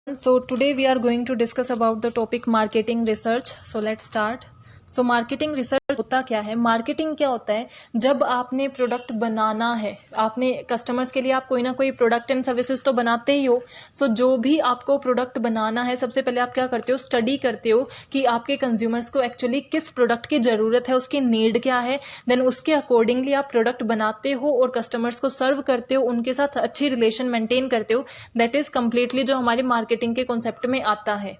So today we are going to discuss about the topic marketing research. So let's start. So marketing research होता क्या है? Marketing क्या होता है? जब आपने प्रोडक्ट बनाना है, आपने कस्टमर्स के लिए आप कोई ना कोई प्रोडक्ट एंड सर्विसेज तो बनाते ही हो. सो जो भी आपको प्रोडक्ट बनाना है, सबसे पहले आप क्या करते हो? स्टडी करते हो कि आपके कंज्यूमर्स को एक्चुअली किस प्रोडक्ट की जरूरत है, उसकी नीड क्या है. देन उसके अकॉर्डिंगली आप प्रोडक्ट बनाते हो और कस्टमर्स को सर्व करते हो, उनके साथ अच्छी रिलेशन मेंटेन करते हो. दैट इज कंप्लीटली जो हमारे मार्केटिंग के कॉन्सेप्ट में आता है.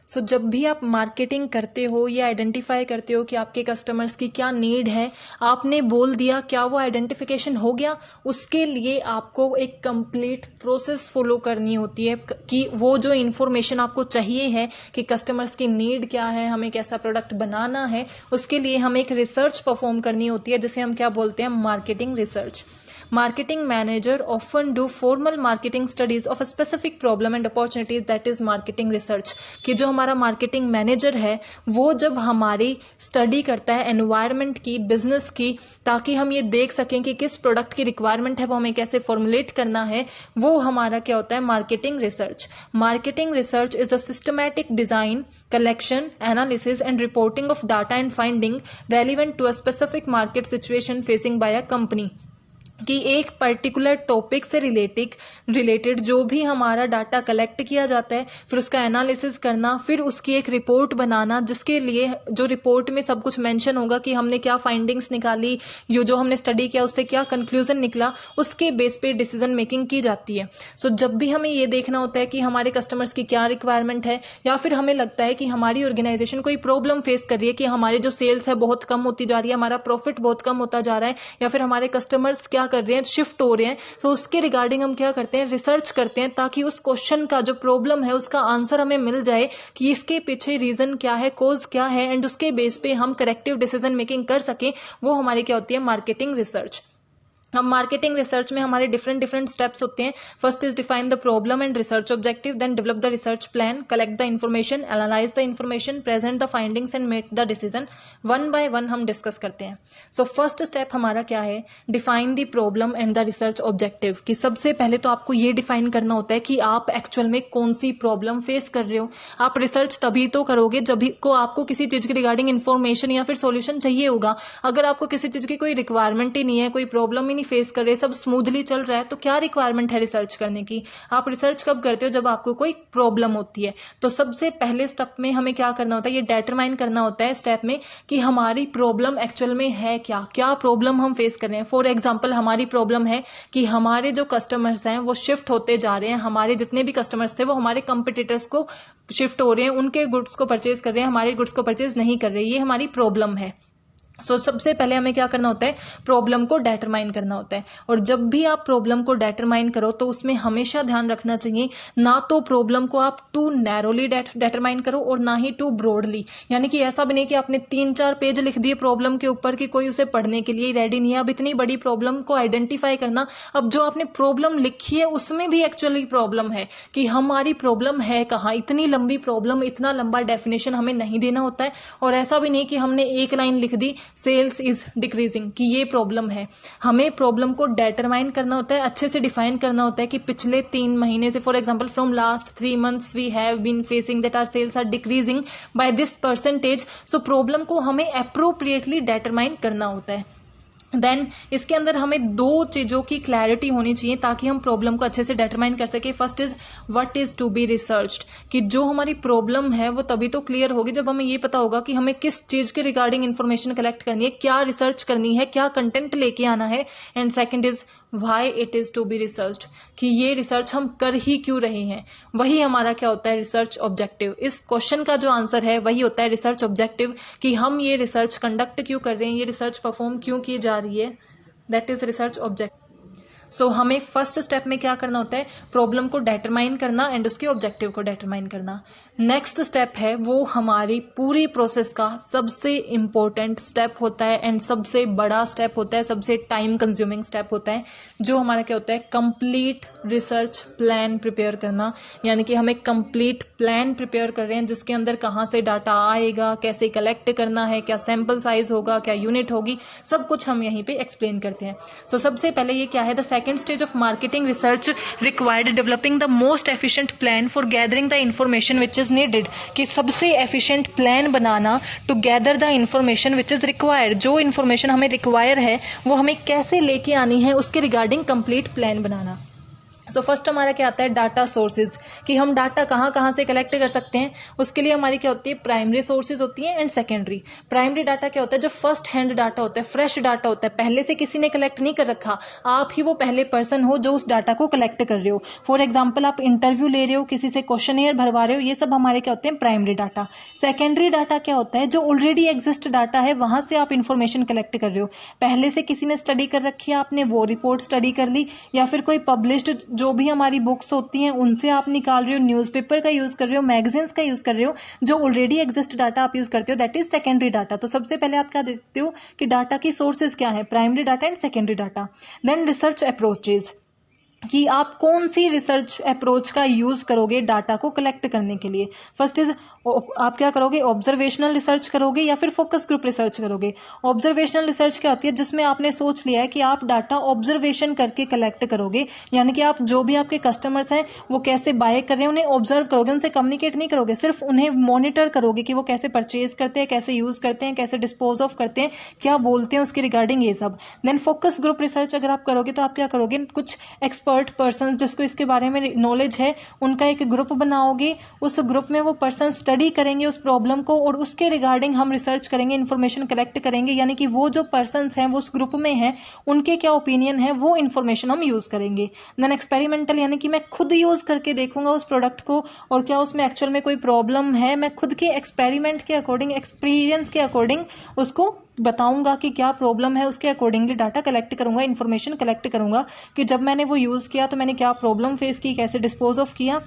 सो जब भी आप मार्केटिंग करते हो, ये आइडेंटिफाई करते हो कि आपके कस्टमर्स की क्या नीड है, आपने बोल दिया, क्या वो आइडेंटिफिकेशन हो गया? उसके लिए आपको एक कंप्लीट प्रोसेस फॉलो करनी होती है कि वो जो इन्फॉर्मेशन आपको चाहिए है कि कस्टमर्स की नीड क्या है, हमें कैसा प्रोडक्ट बनाना है, उसके लिए हमें एक रिसर्च परफॉर्म करनी होती है, जिसे हम क्या बोलते हैं? Marketing research. Marketing manager often do formal marketing studies of a specific problem and opportunities, that is marketing research. कि जो हमारा मार्केटिंग मैनेजर है वो जब हमारी स्टडी करता है एनवायरनमेंट की, बिजनेस की, ताकि हम ये देख सकें कि किस प्रोडक्ट की रिक्वायरमेंट है, वो हमें कैसे फॉर्मुलेट करना है, वो हमारा क्या होता है? Marketing research. Marketing research is a systematic design, collection, analysis and reporting of data and finding relevant to a specific market situation facing by a company. कि एक पर्टिकुलर टॉपिक से रिलेटेड जो भी हमारा डाटा कलेक्ट किया जाता है, फिर उसका एनालिसिस करना, फिर उसकी एक रिपोर्ट बनाना, जिसके लिए जो रिपोर्ट में सब कुछ मेंशन होगा कि हमने क्या फाइंडिंग्स निकाली, ये जो हमने स्टडी किया उससे क्या कंक्लूजन निकला, उसके बेस पे डिसीजन मेकिंग की जाती है. सो जब भी हमें ये देखना होता है कि हमारे कस्टमर्स की क्या रिक्वायरमेंट है, या फिर हमें लगता है कि हमारी ऑर्गेनाइजेशन कोई प्रॉब्लम फेस कर रही है, कि हमारी जो सेल्स है बहुत कम होती जा रही है, हमारा प्रॉफिट बहुत कम होता जा रहा है, या फिर हमारे कस्टमर्स क्या कर रहे हैं? शिफ्ट हो रहे हैं. तो उसके रिगार्डिंग हम क्या करते हैं? रिसर्च करते हैं, ताकि उस क्वेश्चन का जो प्रॉब्लम है उसका आंसर हमें मिल जाए कि इसके पीछे रीजन क्या है, कॉज क्या है, एंड उसके बेस पे हम करेक्टिव डिसीजन मेकिंग कर सकें. वो हमारी क्या होती है? Marketing research. हम मार्केटिंग रिसर्च में हमारे डिफरेंट स्टेप्स होते हैं. First is define the problem and research objective, then develop the research plan, collect the information, analyse the information, present the findings and make the decision. One by one हम discuss करते हैं. So first step हमारा क्या है? Define the problem and the research objective. कि सबसे पहले तो आपको ये डिफाइन करना होता है कि आप एक्चुअल में कौन सी प्रॉब्लम फेस कर रहे हो. आप रिसर्च तभी तो करोगे जब को आपको किसी चीज के रिगार्डिंग इन्फॉर्मेशन या फिर सॉल्यूशन चाहिए होगा. अगर आपको किसी चीज की कोई रिक्वायरमेंट ही नहीं है, कोई प्रॉब्लम ही नहीं फेस कर रहे, सब स्मूथली चल रहा है, तो क्या रिक्वायरमेंट है रिसर्च करने की? आप रिसर्च कब करते हो? जब आपको कोई प्रॉब्लम होती है. तो सबसे पहले स्टेप में हमें क्या करना होता है? ये डिटरमाइन करना होता है स्टेप में कि हमारी प्रॉब्लम एक्चुअल में है क्या, क्या प्रॉब्लम हम फेस कर रहे हैं. फॉर एग्जांपल हमारी प्रॉब्लम है कि हमारे जो कस्टमर्स हैं वो शिफ्ट होते जा रहे हैं, हमारे जितने भी कस्टमर्स थे वो हमारे कंपिटिटर्स को शिफ्ट हो रहे हैं, उनके गुड्स को परचेज कर रहे हैं, हमारे गुड्स को परचेज नहीं कर रहे. ये हमारी प्रॉब्लम है. सबसे पहले हमें क्या करना होता है? प्रॉब्लम को डिटरमाइन करना होता है. और जब भी आप प्रॉब्लम को डिटरमाइन करो तो उसमें हमेशा ध्यान रखना चाहिए, ना तो प्रॉब्लम को आप टू नैरोली डिटरमाइन करो और ना ही टू ब्रॉडली. यानी कि ऐसा भी नहीं कि आपने 3-4 पेज लिख दिए प्रॉब्लम के ऊपर कि कोई उसे पढ़ने के लिए रेडी नहीं है. अब इतनी बड़ी प्रॉब्लम को आइडेंटिफाई करना, अब जो आपने प्रॉब्लम लिखी है उसमें भी एक्चुअली प्रॉब्लम है कि हमारी प्रॉब्लम है कहाँ. इतनी लंबी प्रॉब्लम, इतना लंबा डेफिनेशन हमें नहीं देना होता है. और ऐसा भी नहीं कि हमने एक लाइन लिख दी, सेल्स इज डिक्रीजिंग, कि ये प्रॉब्लम है. हमें प्रॉब्लम को डिटरमाइन करना होता है, अच्छे से डिफाइन करना होता है कि पिछले 3 महीने से, for example from last 3 months we have been facing that our sales are decreasing by this percentage. So problem को हमें अप्रोप्रिएटली डिटरमाइन करना होता है. देन इसके अंदर हमें 2 चीजों की क्लैरिटी होनी चाहिए ताकि हम प्रॉब्लम को अच्छे से डिटरमाइन कर सके. First is what is to be researched, कि जो हमारी प्रॉब्लम है वो तभी तो क्लियर होगी जब हमें ये पता होगा कि हमें किस चीज के रिगार्डिंग इंफॉर्मेशन कलेक्ट करनी है, क्या रिसर्च करनी है, क्या कंटेंट लेके आना है. And second is why it is to be researched, कि ये रिसर्च हम कर ही क्यों रहे हैं. वही हमारा क्या होता है? Research objective. इस क्वेश्चन का जो आंसर है वही होता है रिसर्च ऑब्जेक्टिव, कि हम ये रिसर्च कंडक्ट क्यों कर रहे हैं, ये रिसर्च परफॉर्म क्यों की जा रही है. That is research objective. So हमें फर्स्ट स्टेप में क्या करना होता है? प्रॉब्लम को डिटरमाइन करना एंड उसके ऑब्जेक्टिव को डिटरमाइन करना. नेक्स्ट स्टेप है वो हमारी पूरी प्रोसेस का सबसे इंपॉर्टेंट स्टेप होता है एंड सबसे बड़ा स्टेप होता है, सबसे टाइम कंज्यूमिंग स्टेप होता है, जो हमारा क्या होता है? कंप्लीट रिसर्च प्लान प्रिपेयर करना. यानी कि हम एक कंप्लीट प्लान प्रिपेयर कर रहे हैं जिसके अंदर कहाँ से डाटा आएगा, कैसे कलेक्ट करना है, क्या सैंपल साइज होगा, क्या यूनिट होगी, सब कुछ हम यहीं पे एक्सप्लेन करते हैं. सबसे पहले ये क्या है? The second stage of marketing research required developing the most efficient plan for gathering the information which is needed, कि सबसे एफिशिएंट प्लान बनाना to gather the information which is required, जो इन्फॉर्मेशन हमें रिक्वायर है वो हमें कैसे लेके आनी है उसके रिगार्डिंग कंप्लीट प्लान बनाना। सो फर्स्ट हमारा क्या आता है, डाटा सोर्सेज, कि हम डाटा कहाँ कहाँ से कलेक्ट कर सकते हैं। उसके लिए हमारी क्या होती है, प्राइमरी सोर्सेज होती है एंड सेकेंडरी। प्राइमरी डाटा क्या होता है, जो फर्स्ट हैंड डाटा होता है, फ्रेश डाटा होता है, पहले से किसी ने कलेक्ट नहीं कर रखा, आप ही वो पहले पर्सन हो जो उस डाटा को कलेक्ट कर रहे हो। फॉर एग्जाम्पल आप इंटरव्यू ले रहे हो, किसी से क्वेश्चनियर भरवा रहे हो, ये सब हमारे क्या होते हैं, प्राइमरी डाटा। सेकेंडरी डाटा क्या होता है, जो ऑलरेडी एग्जिस्ट डाटा है, वहां से आप इन्फॉर्मेशन कलेक्ट कर रहे हो, पहले से किसी ने स्टडी कर रखी है, आपने वो रिपोर्ट स्टडी कर ली, या फिर कोई पब्लिश्ड जो भी हमारी बुक्स होती हैं उनसे आप निकाल रहे हो, न्यूज़पेपर का यूज कर रहे हो, मैगजीन्स का यूज कर रहे हो, जो ऑलरेडी एग्जिस्ट डाटा आप यूज करते हो, दैट इज सेकेंडरी डाटा। तो सबसे पहले आप क्या देखते हो कि डाटा की सोर्सेज क्या है, primary data and secondary data. Then research approaches, कि आप कौन सी रिसर्च अप्रोच का यूज करोगे डाटा को कलेक्ट करने के लिए। फर्स्ट इज आप क्या करोगे, ऑब्जर्वेशनल रिसर्च करोगे या फिर फोकस ग्रुप रिसर्च करोगे। ऑब्जर्वेशनल रिसर्च क्या होती है, जिसमें आपने सोच लिया है कि आप डाटा ऑब्जर्वेशन करके कलेक्ट करोगे, यानी कि आप जो भी आपके कस्टमर्स हैं वो कैसे बाय कर रहे हैं उन्हें ऑब्जर्व करोगे, उनसे कम्युनिकेट नहीं करोगे, सिर्फ उन्हें मॉनिटर करोगे कि वो कैसे परचेज करते हैं, कैसे यूज करते हैं, कैसे डिस्पोज ऑफ करते हैं, क्या बोलते हैं उसके रिगार्डिंग, ये सब। देन फोकस ग्रुप रिसर्च अगर आप करोगे तो आप क्या करोगे, कुछ एक्सपर्ट पर्सन जिसको इसके बारे में नॉलेज है उनका एक ग्रुप बनाओगे, उस ग्रुप में वो पर्सन स्टडी करेंगे उस प्रॉब्लम को और उसके रिगार्डिंग हम रिसर्च करेंगे, इन्फॉर्मेशन कलेक्ट करेंगे, यानी कि वो जो पर्सन्स हैं वो उस ग्रुप में हैं उनके क्या ओपिनियन है वो इन्फॉर्मेशन हम यूज करेंगे। देन एक्सपेरिमेंटल, यानी कि मैं खुद यूज करके देखूंगा उस प्रोडक्ट को और क्या उसमें एक्चुअल में कोई प्रॉब्लम है, मैं खुद के एक्सपेरिमेंट के अकॉर्डिंग, एक्सपीरियंस के अकॉर्डिंग उसको बताऊंगा कि क्या प्रॉब्लम है, उसके अकॉर्डिंगली डाटा कलेक्ट करूंगा, इन्फॉर्मेशन कलेक्ट करूंगा कि जब मैंने वो यूज किया तो मैंने क्या प्रॉब्लम फेस की, कैसे डिस्पोज ऑफ किया।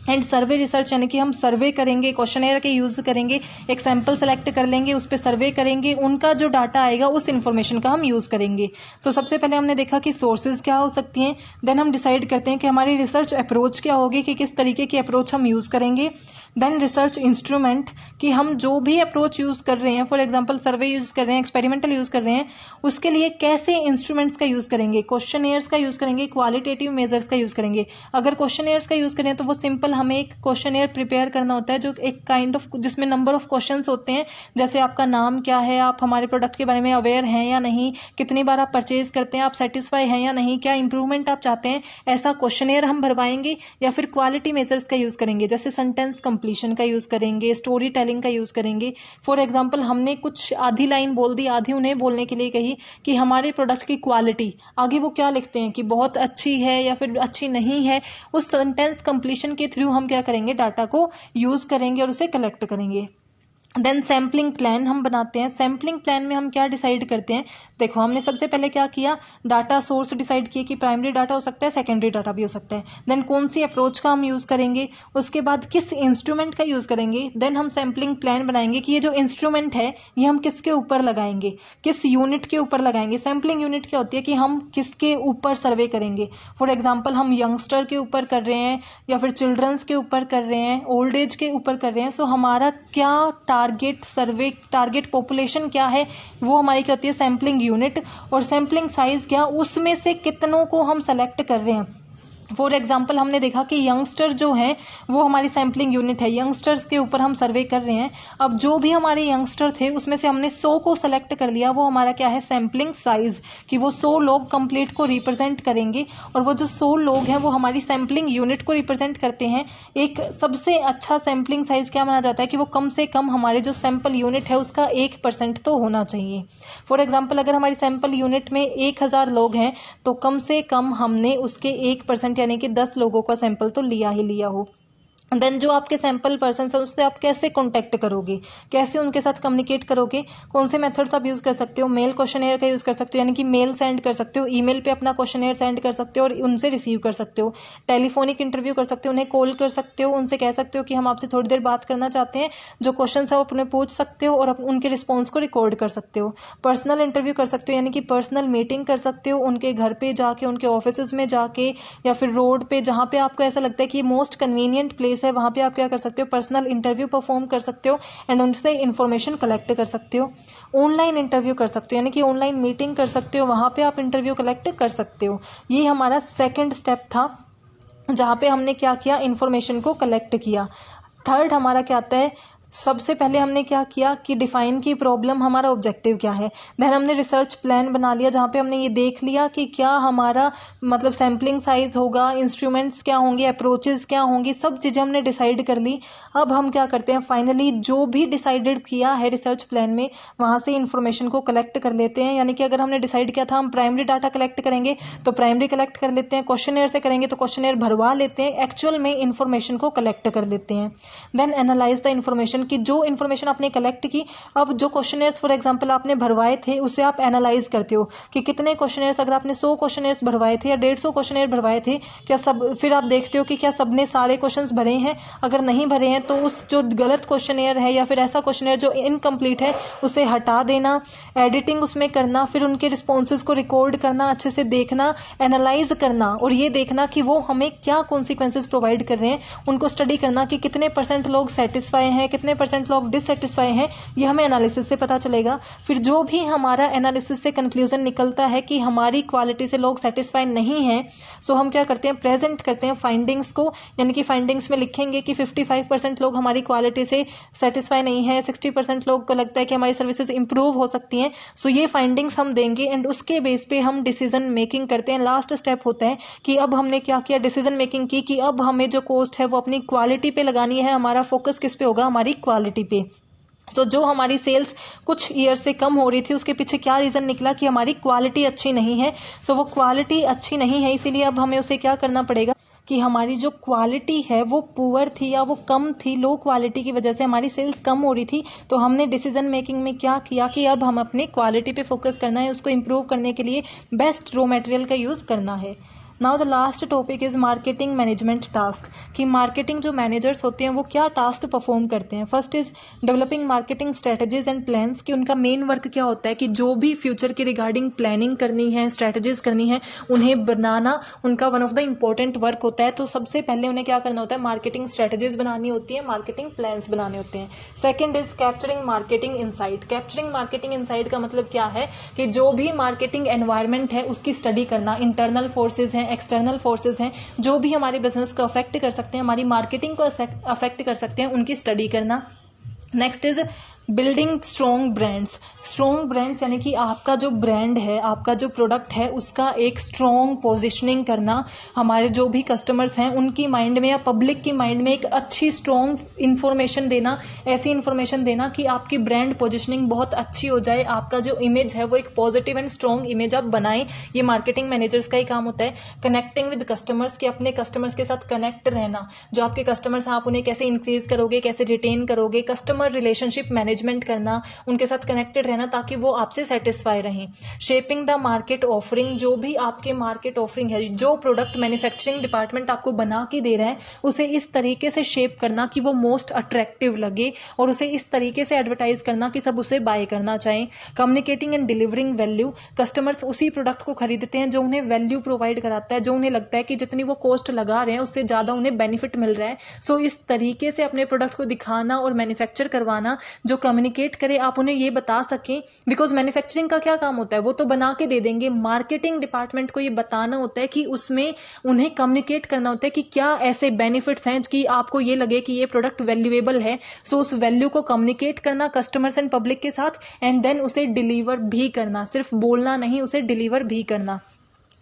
एंड सर्वे रिसर्च, यानी कि हम सर्वे करेंगे, क्वेश्चनेयर के यूज करेंगे, एक सैंपल सेलेक्ट कर लेंगे, उस पर सर्वे करेंगे, उनका जो डाटा आएगा उस इन्फॉर्मेशन का हम यूज करेंगे। सो सबसे पहले हमने देखा कि सोर्सेज क्या हो सकती हैं, देन हम डिसाइड करते हैं कि हमारी रिसर्च अप्रोच क्या होगी, कि किस तरीके की अप्रोच हम यूज करेंगे। देन रिसर्च इंस्ट्रूमेंट, कि हम जो भी अप्रोच यूज कर रहे हैं, फॉर एग्जांपल सर्वे यूज कर रहे हैं, एक्सपेरिमेंटल यूज कर रहे हैं, उसके लिए कैसे इंस्ट्रूमेंट्स का यूज करेंगे, क्वेश्चनेयर्स का यूज करेंगे, क्वालिटेटिव मेजर्स का यूज करेंगे। अगर क्वेश्चनेयर्स का यूज करें तो वो सिंपल, हमें एक क्वेश्चनेयर प्रिपेयर करना होता है जो एक काइंड ऑफ, जिसमें नंबर ऑफ क्वेश्चंस होते हैं, जैसे आपका नाम क्या है, आप हमारे प्रोडक्ट के बारे में अवेयर हैं या नहीं, कितनी बार आप परचेज करते हैं, आप सेटिस्फाई हैं या नहीं, क्या इंप्रूवमेंट आप चाहते हैं, ऐसा क्वेश्चनेयर हम भरवाएंगे। या फिर क्वालिटी मेजर्स का यूज करेंगे, जैसे सेंटेंस कंप्लीशन का यूज करेंगे, स्टोरी टेलिंग का यूज करेंगे। फॉर एग्जाम्पल हमने कुछ आधी लाइन बोल दी, आधी उन्हें बोलने के लिए कही कि हमारे प्रोडक्ट की क्वालिटी, आगे वो क्या लिखते हैं कि बहुत अच्छी है या फिर अच्छी नहीं है, उस सेंटेंस कंप्लीशन के थ्रू हम क्या करेंगे, डाटा को यूज करेंगे और उसे कलेक्ट करेंगे। देन सैम्पलिंग प्लान हम बनाते हैं। सैम्पलिंग प्लान में हम क्या डिसाइड करते हैं, देखो हमने सबसे पहले क्या किया, डाटा सोर्स डिसाइड किया कि प्राइमरी डाटा हो सकता है, सेकेंडरी डाटा भी हो सकता है। देन कौन सी अप्रोच का हम यूज करेंगे, उसके बाद किस इंस्ट्रूमेंट का यूज करेंगे। देन हम सैम्पलिंग प्लान बनाएंगे कि ये जो इंस्ट्रूमेंट है ये हम किसके ऊपर लगाएंगे, किस यूनिट के ऊपर लगाएंगे। सैम्पलिंग यूनिट क्या होती है कि हम किसके ऊपर सर्वे करेंगे। फॉर एग्जाम्पल हम यंगस्टर के ऊपर कर रहे हैं या फिर चिल्ड्रंस के ऊपर कर रहे हैं, ओल्ड एज के ऊपर कर रहे हैं। सो हमारा क्या टारगेट सर्वे, टारगेट पॉपुलेशन क्या है, वो हमारी क्या होती है, सैम्पलिंग यूनिट। और सैम्पलिंग साइज क्या, उसमें से कितनों को हम सेलेक्ट कर रहे हैं। फॉर एग्जाम्पल हमने देखा कि यंगस्टर जो है वो हमारी सैम्पलिंग यूनिट है, यंगस्टर्स के ऊपर हम सर्वे कर रहे हैं। अब जो भी हमारे यंगस्टर थे उसमें से हमने 100 को सेलेक्ट कर लिया, वो हमारा क्या है, सैम्पलिंग साइज, कि वो 100 लोग कंप्लीट को रिप्रेजेंट करेंगे। और वो जो 100 लोग हैं वो हमारी सैम्पलिंग यूनिट को रिप्रेजेंट करते हैं। एक सबसे अच्छा सैम्पलिंग साइज क्या माना जाता है कि वो कम से कम हमारे जो सैंपल यूनिट है उसका 1% तो होना चाहिए। फॉर एग्जाम्पल अगर हमारी सैंपल यूनिट में 1000 लोग हैं तो कम से कम हमने उसके 1% यानी कि 10 लोगों का सैंपल तो लिया ही लिया हो। देन जो आपके सैंपल पर्सन है उससे आप कैसे कांटेक्ट करोगे, कैसे उनके साथ कम्युनिकेट करोगे, कौन से मेथड्स आप यूज कर सकते हो। मेल क्वेश्चनेयर का यूज कर सकते हो, यानी कि मेल सेंड कर सकते हो, ईमेल पे अपना क्वेश्चनेयर सेंड कर सकते हो और उनसे रिसीव कर सकते हो। टेलीफोनिक इंटरव्यू कर सकते हो, उन्हें कॉल कर सकते हो, उनसे कह सकते हो कि हम आपसे थोड़ी देर बात करना चाहते हैं, जो क्वेश्चन है वो अपने पूछ सकते हो और उनके रिस्पॉन्स को रिकॉर्ड कर सकते हो। पर्सनल इंटरव्यू कर सकते हो, यानी कि पर्सनल मीटिंग कर सकते हो, उनके घर पे जाके, उनके ऑफिस में जाके या फिर रोड पे, जहां पे आपको ऐसा लगता है कि मोस्ट कन्वीनियंट प्लेस प्लेस है, वहां पे आप क्या कर सकते हो, पर्सनल इंटरव्यू परफॉर्म कर सकते हो एंड उनसे इंफॉर्मेशन कलेक्ट कर सकते हो। ऑनलाइन इंटरव्यू कर सकते हो, यानी कि ऑनलाइन मीटिंग कर सकते हो, वहां पे आप इंटरव्यू कलेक्ट कर सकते हो। ये हमारा सेकंड स्टेप था जहां पे हमने क्या किया, इंफॉर्मेशन को कलेक्ट किया। थर्ड हमारा क्या आता है, सबसे पहले हमने क्या किया कि डिफाइन की प्रॉब्लम, हमारा ऑब्जेक्टिव क्या है। देन हमने रिसर्च प्लान बना लिया जहां पे हमने ये देख लिया कि क्या हमारा मतलब सैम्पलिंग साइज होगा, इंस्ट्रूमेंट्स क्या होंगे, अप्रोचेस क्या होंगी, सब चीजें हमने डिसाइड कर ली। अब हम क्या करते हैं, फाइनली जो भी डिसाइडेड किया है रिसर्च प्लान में वहां से इंफॉर्मेशन को कलेक्ट कर लेते हैं। यानी कि अगर हमने डिसाइड किया था हम प्राइमरी डाटा कलेक्ट करेंगे तो प्राइमरी कलेक्ट कर लेते हैं, क्वेश्चनेयर से करेंगे तो क्वेश्चनेयर भरवा लेते हैं, एक्चुअल में इंफॉर्मेशन को कलेक्ट कर लेते हैं। देन एनालाइज द इंफॉर्मेशन, की जो इंफॉर्मेशन आपने कलेक्ट की, अब जो क्वेश्चनेयर्स फॉर एग्जांपल आपने भरवाए थे उसे आप एनालाइज करते हो कि कितने क्वेश्चनेयर्स, अगर आपने 100 क्वेश्चनेयर्स भरवाए थे या 150 क्वेश्चनेयर भरवाए थे, क्या सब, फिर आप देखते हो कि क्या सबने सारे क्वेश्चंस भरे हैं। अगर नहीं भरे हैं तो उस जो गलत क्वेश्चनेयर है या फिर ऐसा क्वेश्चनेयर जो इनकम्प्लीट है उसे हटा देना, एडिटिंग उसमें करना, फिर उनके रिस्पॉन्सेज को रिकॉर्ड करना, अच्छे से देखना, एनालाइज करना और ये देखना कि वो हमें क्या कॉन्सिक्वेंसेज प्रोवाइड कर रहे हैं, उनको स्टडी करना कि कितने % लोग सेटिस्फाई हैं, कितने % लोग डिससेटिस्फाई हैं, ये हमें एनालिसिस से पता चलेगा। फिर जो भी हमारा एनालिसिस से कंक्लूजन निकलता है कि हमारी क्वालिटी से लोग सेटिस्फाई नहीं है, सो हम क्या करते हैं, प्रेजेंट करते हैं फाइंडिंग्स को, यानी कि फाइंडिंग्स में लिखेंगे कि 55% लोग हमारी क्वालिटी से सेटिस्फाई नहीं है, 60% लोग को लगता है कि हमारी सर्विसेज इंप्रूव हो सकती हैं। सो ये फाइंडिंग्स हम देंगे एंड उसके बेस पे हम डिसीजन मेकिंग करते हैं। लास्ट स्टेप होता है कि अब हमने क्या किया, डिसीजन मेकिंग की कि अब हमें जो कॉस्ट है वो अपनी क्वालिटी पे लगानी है, हमारा फोकस किस पे होगा, हमारी क्वालिटी पे। तो जो हमारी सेल्स कुछ ईयर से कम हो रही थी उसके पीछे क्या रीजन निकला कि हमारी क्वालिटी अच्छी नहीं है। सो वो क्वालिटी अच्छी नहीं है, इसीलिए अब हमें उसे क्या करना पड़ेगा कि हमारी जो क्वालिटी है वो पुअर थी या वो कम थी, लो क्वालिटी की वजह से हमारी सेल्स कम हो रही थी। तो हमने डिसीजन मेकिंग में क्या किया कि अब हम अपनी क्वालिटी पे फोकस करना है, उसको इंप्रूव करने के लिए बेस्ट रॉ मटेरियल का यूज करना है। Now the last topic is marketing management task, कि मार्केटिंग जो मैनेजर्स होते हैं वो क्या टास्क परफॉर्म करते हैं। First is developing marketing strategies and plans, कि उनका मेन वर्क क्या होता है कि जो भी फ्यूचर के रिगार्डिंग प्लानिंग करनी है, स्ट्रेटजीज करनी है, उन्हें बनाना उनका one of the important work होता है। तो सबसे पहले उन्हें क्या करना होता है, मार्केटिंग स्ट्रेटजीज बनानी होती है, मार्केटिंग प्लान्स बनाने होते हैं। Second is capturing marketing insight. Capturing marketing insight का मतलब क्या है कि जो भी मार्केटिंग एनवायरमेंट है उसकी स्टडी करना, इंटरनल फोर्सेज हैं, एक्सटर्नल फोर्सेज हैं, जो भी हमारे बिजनेस को अफेक्ट कर सकते हैं, हमारी मार्केटिंग को अफेक्ट कर सकते हैं, उनकी स्टडी करना। Next is building strong brands. Strong brands यानी कि आपका जो ब्रांड है, आपका जो प्रोडक्ट है, उसका एक स्ट्रॉन्ग पोजिशनिंग करना, हमारे जो भी कस्टमर्स हैं उनकी माइंड में या पब्लिक की माइंड में एक अच्छी स्ट्रॉन्ग इंफॉर्मेशन देना, ऐसी इंफॉर्मेशन देना कि आपकी ब्रांड पोजिशनिंग बहुत अच्छी हो जाए, आपका जो इमेज है वो एक पॉजिटिव एंड स्ट्रॉन्ग इमेज आप बनाएं। ये मार्केटिंग मैनेजर्स का ही काम होता है। कनेक्टिंग विद कस्टमर्स, कि अपने कस्टमर्स के साथ कनेक्ट रहना, जो आपके कस्टमर्स हैं आप उन्हें कैसे इंक्रीज करोगे, कैसे रिटेन करोगे, कस्टमर रिलेशनशिप मैनेजमेंट करना, उनके साथ कनेक्टेड रहना ताकि वो आपसे सेटिस्फाई रहें। शेपिंग द मार्केट ऑफरिंग, जो भी आपके मार्केट ऑफरिंग है, जो प्रोडक्ट मैन्युफैक्चरिंग डिपार्टमेंट आपको बना के दे रहा है, उसे इस तरीके से शेप करना कि वो मोस्ट अट्रैक्टिव लगे और उसे इस तरीके से एडवर्टाइज करना कि सब उसे बाय करना चाहें। Communicating and delivering value, customers उसी प्रोडक्ट को खरीदते हैं जो उन्हें वैल्यू प्रोवाइड कराता है, जो उन्हें लगता है कि जितनी वो कॉस्ट लगा रहे हैं उससे ज्यादा उन्हें बेनिफिट मिल रहा है। सो इस तरीके से अपने प्रोडक्ट को दिखाना और मैन्युफैक्चर करवाना जो कम्युनिकेट करे, आप उन्हें ये बता सकें। बिकॉज मैन्युफैक्चरिंग का क्या काम होता है, वो तो बना के दे देंगे, मार्केटिंग डिपार्टमेंट को ये बताना होता है कि उसमें उन्हें कम्युनिकेट करना होता है कि क्या ऐसे बेनिफिट्स हैं कि आपको ये लगे कि ये प्रोडक्ट वैल्यूएबल है। सो उस वैल्यू को कम्युनिकेट करना कस्टमर्स एंड पब्लिक के साथ एंड देन उसे डिलीवर भी करना, सिर्फ बोलना नहीं, उसे डिलीवर भी करना।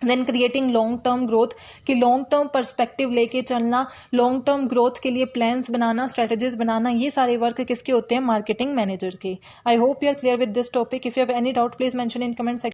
Then creating long term growth, कि लॉन्ग टर्म पर्सपेक्टिव लेके चलना, लॉन्ग टर्म ग्रोथ के लिए प्लान्स बनाना, स्ट्रेटजीज बनाना, ये सारे वर्क किसके होते हैं, मार्केटिंग मैनेजर के। I hope you are clear with this topic. If you have any doubt please mention in comment section.